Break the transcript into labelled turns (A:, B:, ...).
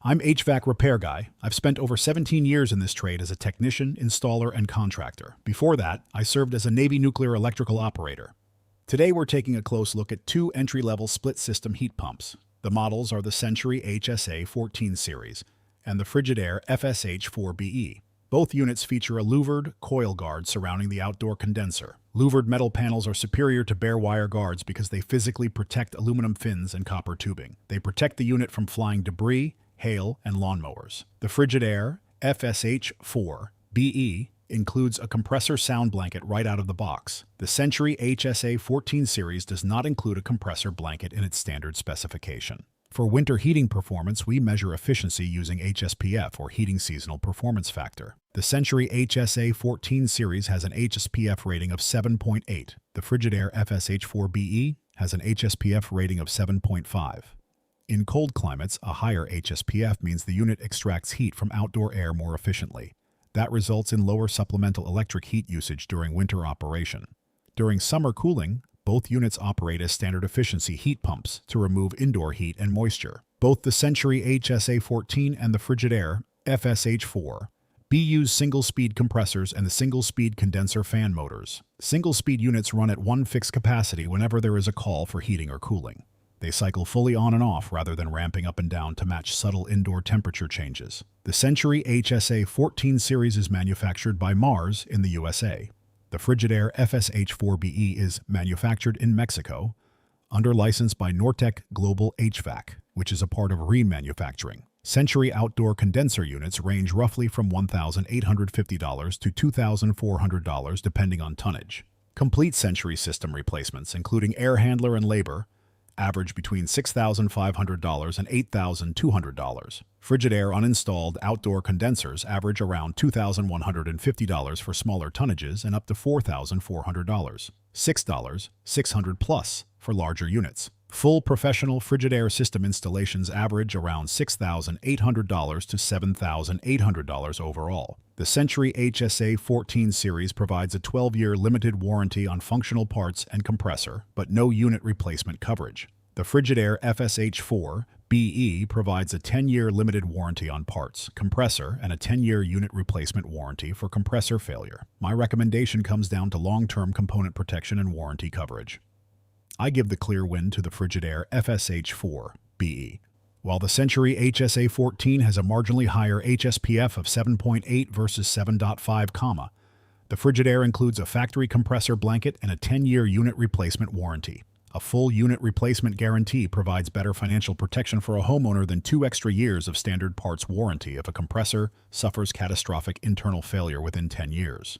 A: I'm HVAC repair guy. I've spent over 17 years in this trade as a technician, installer, and contractor. Before that, I served as a Navy nuclear electrical operator. Today we're taking a close look at two entry-level split-system heat pumps. The models are the Century HSA14 series and the Frigidaire FSH4BE. Both units feature a louvered coil guard surrounding the outdoor condenser. Louvered metal panels are superior to bare wire guards because they physically protect aluminum fins and copper tubing. They protect the unit from flying debris, hail, and lawnmowers. The Frigidaire FSH4BE includes a compressor sound blanket right out of the box. The Century HSA14 series does not include a compressor blanket in its standard specification. For winter heating performance, we measure efficiency using HSPF, or Heating Seasonal Performance Factor. The Century HSA14 series has an HSPF rating of 7.8. The Frigidaire FSH4BE has an HSPF rating of 7.5. In cold climates, a higher HSPF means the unit extracts heat from outdoor air more efficiently. That results in lower supplemental electric heat usage during winter operation. During summer cooling, both units operate as standard efficiency heat pumps to remove indoor heat and moisture. Both the Century HSA14 and the Frigidaire FSH4BE use single-speed compressors and the single-speed condenser fan motors. Single-speed units run at one fixed capacity whenever there is a call for heating or cooling. They cycle fully on and off rather than ramping up and down to match subtle indoor temperature changes. The Century HSA14 series is manufactured by Mars in the USA. The Frigidaire FSH4BE is manufactured in Mexico under license by Nortec Global HVAC, which is a part of remanufacturing. Century outdoor condenser units range roughly from $1,850 to $2,400 depending on tonnage. Complete Century system replacements, including air handler and labor, average between $6,500 and $8,200. Frigidaire uninstalled outdoor condensers average around $2,150 for smaller tonnages and up to $4,400. $6,600 plus for larger units. Full professional Frigidaire system installations average around $6,800 to $7,800 overall. The Century HSA14 series provides a 12-year limited warranty on functional parts and compressor, but no unit replacement coverage. The Frigidaire FSH4BE provides a 10-year limited warranty on parts, compressor, and a 10-year unit replacement warranty for compressor failure. My recommendation comes down to long-term component protection and warranty coverage. I give the clear win to the Frigidaire FSH4BE. While the Century HSA14 has a marginally higher HSPF of 7.8 versus 7.5, the Frigidaire includes a factory compressor blanket and a 10-year unit replacement warranty. A full unit replacement guarantee provides better financial protection for a homeowner than 2 extra years of standard parts warranty if a compressor suffers catastrophic internal failure within 10 years.